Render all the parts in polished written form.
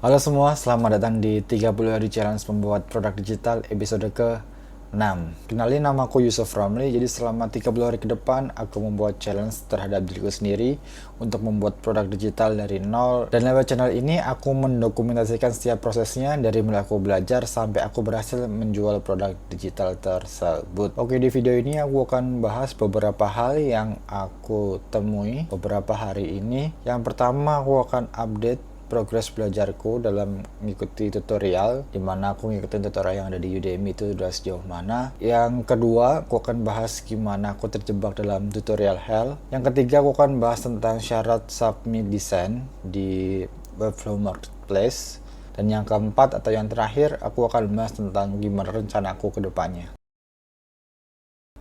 Halo semua, selamat datang di 30 hari challenge membuat produk digital episode ke-6. Kenalin, nama aku Yusuf Ramli. Jadi selama 30 hari ke depan aku membuat challenge terhadap diriku sendiri untuk membuat produk digital dari nol. Dan lewat channel ini aku mendokumentasikan setiap prosesnya dari mulai aku belajar sampai aku berhasil menjual produk digital tersebut. Oke, di video ini aku akan bahas beberapa hal yang aku temui beberapa hari ini. Yang pertama, aku akan update progres belajarku dalam mengikuti tutorial, dimana aku ngikutin tutorial yang ada di Udemy itu udah sejauh mana. Yang kedua, aku akan bahas gimana aku terjebak dalam tutorial hell. Yang ketiga, aku akan bahas tentang syarat submit desain di Webflow Marketplace. Dan yang keempat atau yang terakhir, aku akan bahas tentang gimana rencana aku ke depannya.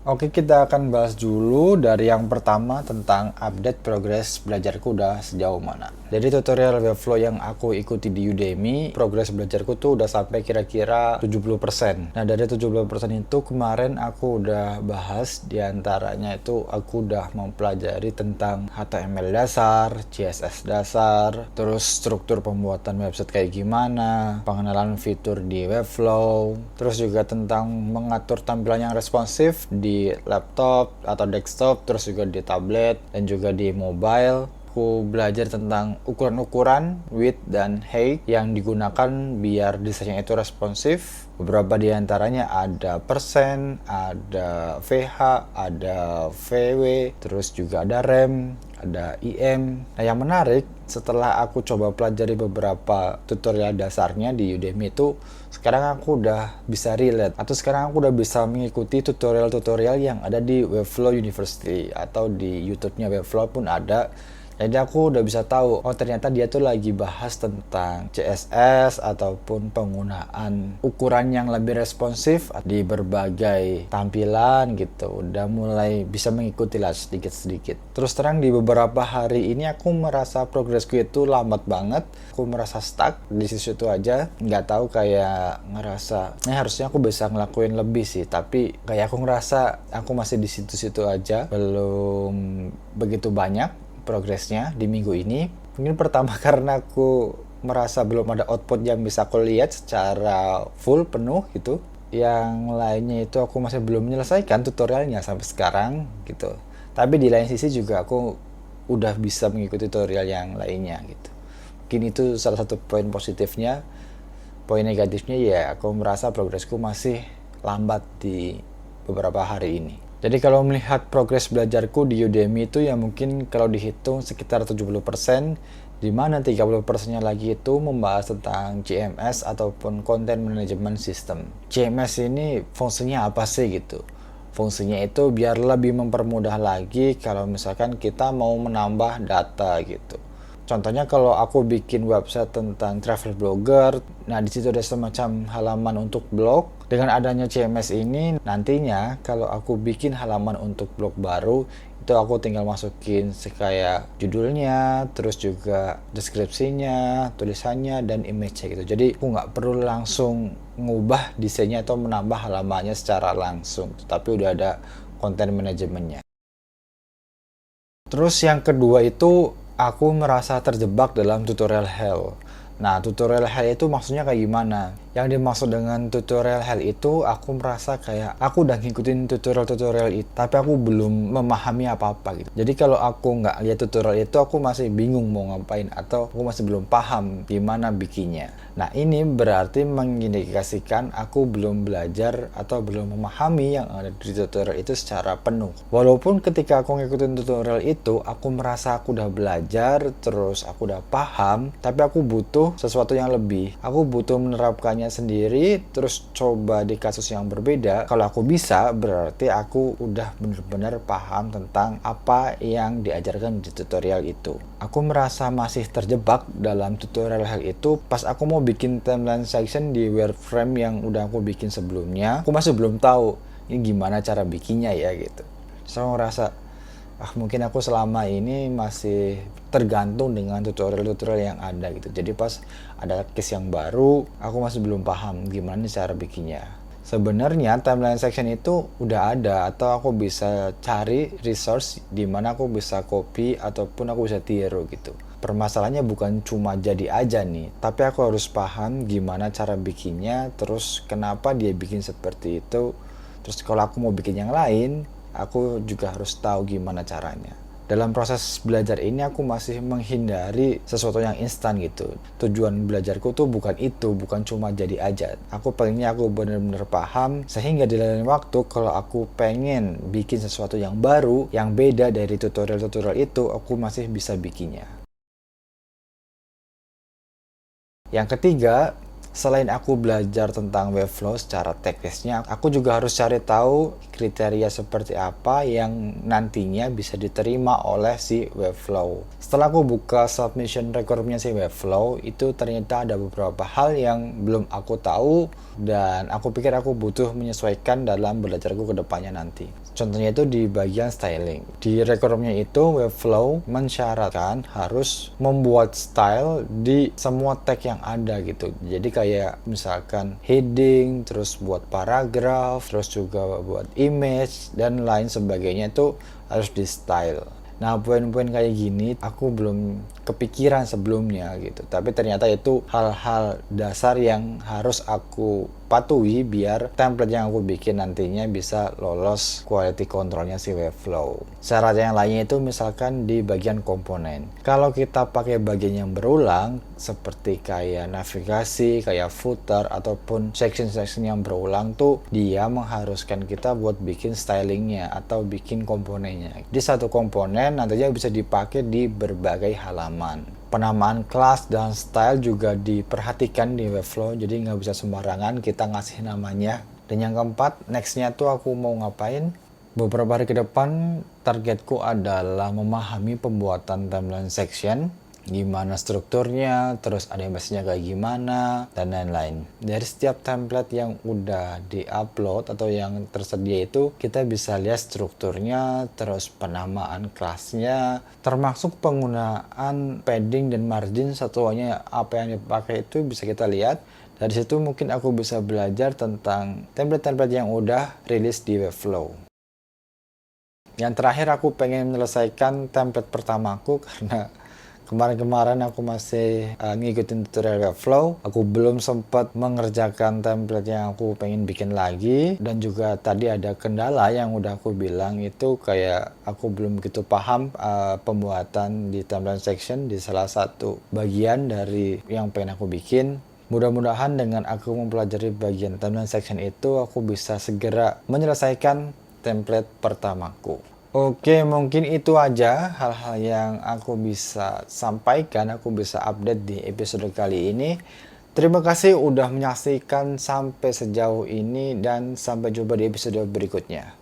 Oke, kita akan bahas dulu dari yang pertama tentang update progres belajarku udah sejauh mana. Dari tutorial Webflow yang aku ikuti di Udemy, progres belajarku tuh udah sampai kira-kira 70%. Nah, dari 70% itu kemarin aku udah bahas, diantaranya itu aku udah mempelajari tentang HTML dasar, CSS dasar, terus struktur pembuatan website kayak gimana, pengenalan fitur di Webflow, terus juga tentang mengatur tampilan yang responsif di laptop atau desktop, terus juga di tablet dan juga di mobile. Aku belajar tentang ukuran-ukuran width dan height yang digunakan biar desainnya itu responsif. Beberapa diantaranya ada persen, ada VH, ada VW, terus juga ada rem, ada IM. Nah, yang menarik, setelah aku coba pelajari beberapa tutorial dasarnya di Udemy itu, sekarang aku udah bisa relate, atau sekarang aku udah bisa mengikuti tutorial-tutorial yang ada di Webflow University atau di YouTube-nya Webflow pun ada. Jadi aku udah bisa tahu, oh ternyata dia tuh lagi bahas tentang CSS ataupun penggunaan ukuran yang lebih responsif di berbagai tampilan gitu. Udah mulai bisa mengikuti lah sedikit-sedikit. Terus terang di beberapa hari ini aku merasa progresku itu lambat banget. Aku merasa stuck di situ aja. Nggak tahu, kayak ngerasa, harusnya aku bisa ngelakuin lebih sih. Tapi kayak aku ngerasa aku masih di situ-situ aja. Belum begitu banyak progresnya di minggu ini. Mungkin pertama karena aku merasa belum ada output yang bisa aku lihat secara full penuh gitu. Yang lainnya itu aku masih belum menyelesaikan tutorialnya sampai sekarang gitu. Tapi di lain sisi juga aku udah bisa mengikuti tutorial yang lainnya gitu. Mungkin itu salah satu poin positifnya. Poin negatifnya ya aku merasa progresku masih lambat di beberapa hari ini. Jadi kalau melihat progres belajarku di Udemy itu ya mungkin kalau dihitung sekitar 70%, di mana 30%-nya lagi itu membahas tentang CMS ataupun Content Management System. CMS ini fungsinya apa sih gitu? Fungsinya itu biar lebih mempermudah lagi kalau misalkan kita mau menambah data gitu. Contohnya kalau aku bikin website tentang travel blogger, nah di situ ada semacam halaman untuk blog. Dengan adanya CMS ini, nantinya kalau aku bikin halaman untuk blog baru, itu aku tinggal masukin kayak judulnya, terus juga deskripsinya, tulisannya, dan image-nya gitu. Jadi aku nggak perlu langsung ngubah desainnya atau menambah halamannya secara langsung, tapi udah ada content manajemennya. Terus yang kedua itu aku merasa terjebak dalam tutorial hell. Nah, tutorial hell itu maksudnya kayak gimana? Yang dimaksud dengan tutorial hell itu aku merasa kayak aku udah ngikutin tutorial-tutorial itu, tapi aku belum memahami apa-apa gitu. Jadi kalau aku nggak lihat tutorial itu, aku masih bingung mau ngapain atau aku masih belum paham gimana bikinnya. Nah, ini berarti mengindikasikan aku belum belajar atau belum memahami yang ada di tutorial itu secara penuh. Walaupun ketika aku ngikutin tutorial itu, aku merasa aku udah belajar, terus aku udah paham, tapi aku butuh sesuatu yang lebih. Aku butuh menerapkannya sendiri, terus coba di kasus yang berbeda. Kalau aku bisa, berarti aku udah benar-benar paham tentang apa yang diajarkan di tutorial itu. Aku merasa masih terjebak dalam tutorial hal itu pas aku mau bikin timeline section di wireframe yang udah aku bikin sebelumnya. Aku masih belum tahu ini gimana cara bikinnya ya gitu. So aku ngerasa mungkin aku selama ini masih tergantung dengan tutorial-tutorial yang ada gitu. Jadi pas ada case yang baru, aku masih belum paham gimana cara bikinnya. Sebenarnya timeline section itu udah ada, atau aku bisa cari resource di mana aku bisa copy ataupun aku bisa tiru gitu. Permasalahannya bukan cuma jadi aja nih, tapi aku harus paham gimana cara bikinnya, terus kenapa dia bikin seperti itu. Terus kalau aku mau bikin yang lain, aku juga harus tahu gimana caranya. Dalam proses belajar ini aku masih menghindari sesuatu yang instan gitu. Tujuan belajarku tuh bukan itu, bukan cuma jadi aja. Aku pengennya aku bener-bener paham, sehingga di lain waktu kalau aku pengen bikin sesuatu yang baru, yang beda dari tutorial-tutorial itu, aku masih bisa bikinnya. Yang ketiga, selain aku belajar tentang Webflow secara teknisnya, aku juga harus cari tahu kriteria seperti apa yang nantinya bisa diterima oleh si Webflow. Setelah aku buka submission recordnya si Webflow, itu ternyata ada beberapa hal yang belum aku tahu dan aku pikir aku butuh menyesuaikan dalam belajarku ke depannya nanti. Contohnya itu di bagian styling. Di requirement itu Webflow mensyaratkan harus membuat style di semua tag yang ada gitu. Jadi kayak misalkan heading, terus buat paragraf, terus juga buat image dan lain sebagainya itu harus di style. Nah, poin-poin kayak gini aku belum kepikiran sebelumnya gitu. Tapi ternyata itu hal-hal dasar yang harus aku patuhi biar template yang aku bikin nantinya bisa lolos quality controlnya si Webflow. Syarat yang lainnya itu misalkan di bagian komponen. Kalau kita pakai bagian yang berulang seperti kayak navigasi, kayak footer ataupun section-section yang berulang tuh dia mengharuskan kita buat bikin stylingnya atau bikin komponennya. Di satu komponen nantinya bisa dipakai di berbagai halaman. Penamaan kelas dan style juga diperhatikan di Webflow, jadi nggak bisa sembarangan kita ngasih namanya. Dan yang keempat, nextnya tuh aku mau ngapain? Beberapa hari ke depan, targetku adalah memahami pembuatan timeline section, gimana strukturnya, terus animasinya kayak gimana, dan lain-lain. Dari setiap template yang udah di-upload atau yang tersedia itu, kita bisa lihat strukturnya, terus penamaan kelasnya, termasuk penggunaan padding dan margin satuannya apa yang dipakai itu bisa kita lihat. Dari situ mungkin aku bisa belajar tentang template-template yang udah rilis di Webflow. Yang terakhir aku pengen menyelesaikan template pertamaku karena kemarin-kemarin aku masih ngikutin tutorial Webflow. Aku belum sempat mengerjakan template yang aku pengen bikin lagi. Dan juga tadi ada kendala yang udah aku bilang itu kayak aku belum begitu paham pembuatan di timeline section di salah satu bagian dari yang pengen aku bikin. Mudah-mudahan dengan aku mempelajari bagian timeline section itu aku bisa segera menyelesaikan template pertamaku. Oke, mungkin itu aja hal-hal yang aku bisa sampaikan, aku bisa update di episode kali ini. Terima kasih udah menyaksikan sampai sejauh ini dan sampai jumpa di episode berikutnya.